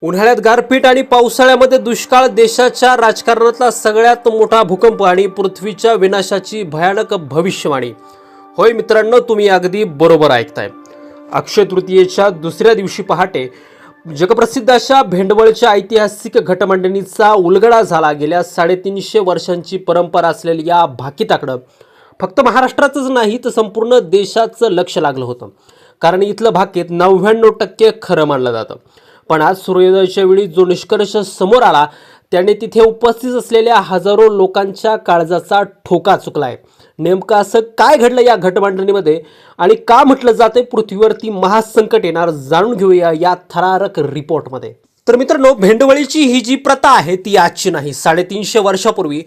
उन्हाळ्यात गारपीट आणि पावसाळ्यामध्ये दुष्काळ देशाच्या राजकारणातला सगळ्यात मोठा भूकंप आणि पृथ्वीच्या विनाशाची भयानक भविष्यवाणी. होय मित्रांनो, तुम्ही अगदी बरोबर ऐकताय. अक्षय तृतीयेच्या दुसऱ्या दिवशी पहाटे जगप्रसिद्ध अशा भेंडवळच्या ऐतिहासिक घटमांडणीचा उलगडा झाला. गेल्या 350 वर्षांची परंपरा असलेल्या या भाकिताकडं फक्त महाराष्ट्राचंच नाही तर संपूर्ण देशाचं लक्ष लागलं होतं. कारण इथलं भाकीत 99% खरं मानलं जातं. पण आज सूर्योदयाच्या वेळी जो निष्कर्ष समोर आला त्याने तिथे उपस्थित असलेल्या हजारो लोकांच्या काळजाचा ठोका चुकलाय. नेमकं असं काय घडलं या घटमांडणीमध्ये आणि का म्हटलं जाते पृथ्वीवरती महासंकट येणार, जाणून घेऊया या थरारक रिपोर्टमध्ये. तर मित्रांनो, भेंडवळीची ही जी प्रथा आहे ती आजची नाही. 350 वर्षापूर्वी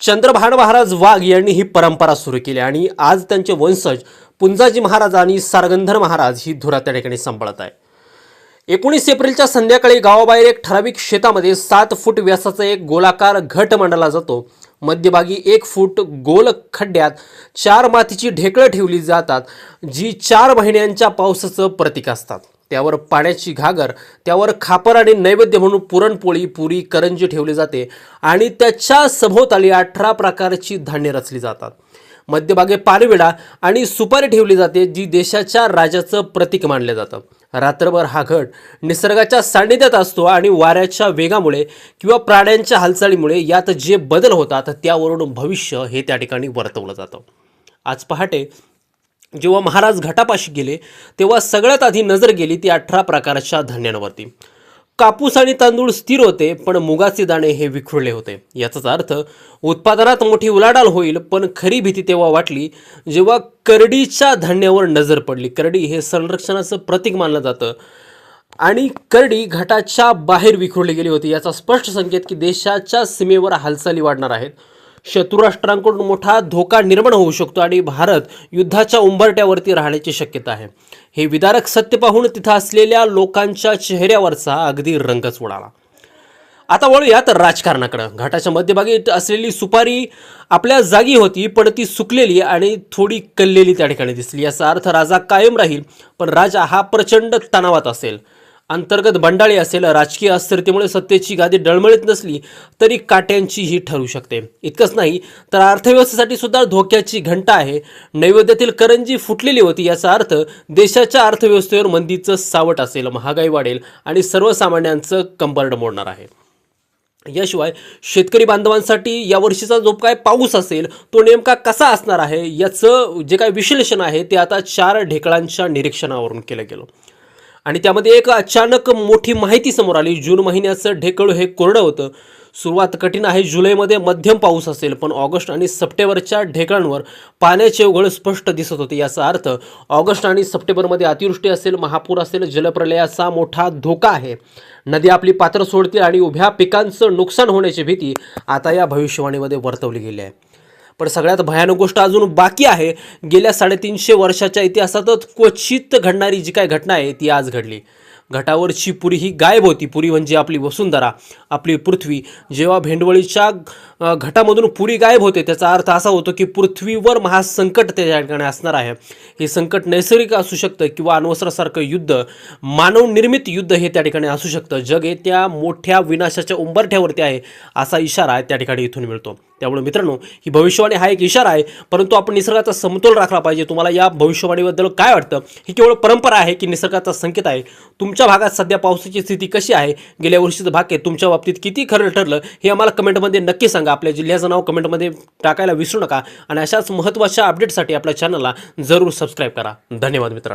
चंद्रभान महाराज वाघ यांनी ही परंपरा सुरू केली आणि आज त्यांचे वंशज पुंजाजी महाराज आणि सारगंधर महाराज ही धुरा त्या ठिकाणी सांभाळत आहे. 19 एप्रिलच्या संध्याकाळी गावाबाहेर एक ठराविक शेतामध्ये 7 फूट व्यासाचा एक गोलाकार घट मांडला जातो. मध्यभागी 1 फूट गोल खड्ड्यात 4 मातीची ढेकळं ठेवली जातात, जी 4 महिन्यांच्या पावसाचं प्रतीक असतात. त्यावर पाण्याची घागर, त्यावर खापर आणि नैवेद्य म्हणून पुरणपोळी, पुरी, करंजी ठेवली जाते आणि त्याच्या सभोवताली 18 प्रकारची धान्य रचली जातात. मध्यभागी पानविडा आणि सुपारी ठेवली जाते, जी देशाच्या राजाचं प्रतीक मानलं जातं. रात्रभर हा घट निसर्गाच्या सान्निध्यात असतो आणि वाऱ्याच्या वेगामुळे किंवा प्राण्यांच्या हालचालीमुळे यात जे बदल होतात त्यावरून भविष्य हे त्या ठिकाणी वर्तवलं जातं. आज पहाटे जेव्हा महाराज घटापाशी गेले तेव्हा सगळ्यात आधी नजर गेली ती 18 प्रकारच्या धान्यांवरती. कापूस आणि तांदूळ स्थिर होते, पण मुगाचे दाणे हे विखुरले होते. याचाच अर्थ उत्पादनात मोठी उलाढाल होईल. पण खरी भीती तेव्हा वाटली जेव्हा करडीच्या धान्यावर नजर पडली. करडी हे संरक्षणाचं प्रतीक मानलं जातं आणि करडी घाटाच्या बाहेर विखुरली गेली होती. याचा स्पष्ट संकेत की देशाच्या सीमेवर हालचाली वाढणार आहेत. शत्रू राष्ट्रांकडून मोठा धोका निर्माण होऊ शकतो आणि भारत युद्धाच्या उंबरट्यावरती राहण्याची शक्यता आहे. हे विदारक सत्य पाहून तिथं असलेल्या लोकांच्या चेहऱ्यावरचा अगदी रंगच उडाला. आता वळूयात राजकारणाकडे. घाटाच्या मध्यभागी असलेली सुपारी आपल्या जागी होती, पण ती सुकलेली आणि थोडी कललेली त्या ठिकाणी दिसली. याचा अर्थ राजा कायम राहील, पण राजा हा प्रचंड तणावात असेल. अंतर्गत बंडाळी असेल. राजकीय अस्थिरतेमुळे सत्तेची गादी डळमळीत नसली तरी काट्यांची ही ठरू शकते. इतकंच नाही तर अर्थव्यवस्थेसाठी सुद्धा धोक्याची घंटा आहे. नैवेद्यातील करंजी फुटलेली होती. याचा अर्थ देशाच्या अर्थव्यवस्थेवर मंदीचं सावट असेल, महागाई वाढेल आणि सर्वसामान्यांचं कंबरड मोडणार आहे. याशिवाय शेतकरी बांधवांसाठी यावर्षीचा जो काय पाऊस असेल तो नेमका कसा असणार आहे याचं जे काय विश्लेषण आहे ते आता 4 ढेकळांच्या निरीक्षणावरून केलं गेलं आणि त्यामध्ये एक अचानक मोठी माहिती समोर आली. जून महिन्याचं ढेकळं हे कोरडं होतं. सुरुवात कठीण आहे. जुलैमध्ये मध्यम पाऊस असेल, पण ऑगस्ट आणि सप्टेंबरच्या ढेकळांवर पाण्याचे ओघळ स्पष्ट दिसत होते. याचा अर्थ ऑगस्ट आणि सप्टेंबरमध्ये अतिवृष्टी असेल, महापूर असेल, जलप्रलयाचा मोठा धोका आहे. नदी आपली पात्र सोडतील आणि उभ्या पिकांचं नुकसान होण्याची भीती आता या भविष्यवाणीमध्ये वर्तवली गेली आहे. पण सगळ्यात भयानक गोष्ट अजून बाकी आहे. गेल्या 350 वर्षाच्या इतिहासातच क्वचित घडणारी जी काय घटना आहे ती आज घडली. घटावरची पुरी ही गायब होती. पुरी म्हणजे आपली वसुंधरा, आपली पृथ्वी. जेव्हा भेंडवळीच्या घटामधून पुरी गायब होते त्याचा अर्थ असा होतो की पृथ्वीवर महासंकट त्या ठिकाणी असणार आहे. हे संकट नैसर्गिक असू शकतं किंवा अण्वस्त्रासारखं युद्ध, मानवनिर्मित युद्ध हे त्या ठिकाणी असू शकतं. जग हे त्या मोठ्या विनाशाच्या उंबरठ्यावरती आहे असा इशारा त्या ठिकाणी इथून मिळतो. त्यामुळे मित्रांनो, ही भविष्यवाणी हा एक इशारा आहे, परंतु आपण निसर्गाचा समतोल राखला पाहिजे. तुम्हाला या भविष्यवाणीबद्दल काय वाटतं? ही केवळ परंपरा आहे की निसर्गाचा संकेत आहे? तुमच्या भागात सध्या पावसाची स्थिती कशी आहे? गेल्या वर्षीचं भाग्य तुमच्या बाबतीत किती खरं ठरलं हे आम्हाला कमेंटमध्ये नक्की सांगा. आपल्या जिल्ह्याचं नाव कमेंटमध्ये टाकायला विसरू नका आणि अशाच महत्त्वाच्या अपडेटसाठी आपल्या चॅनलला जरूर सबस्क्राईब करा. धन्यवाद मित्रांनो.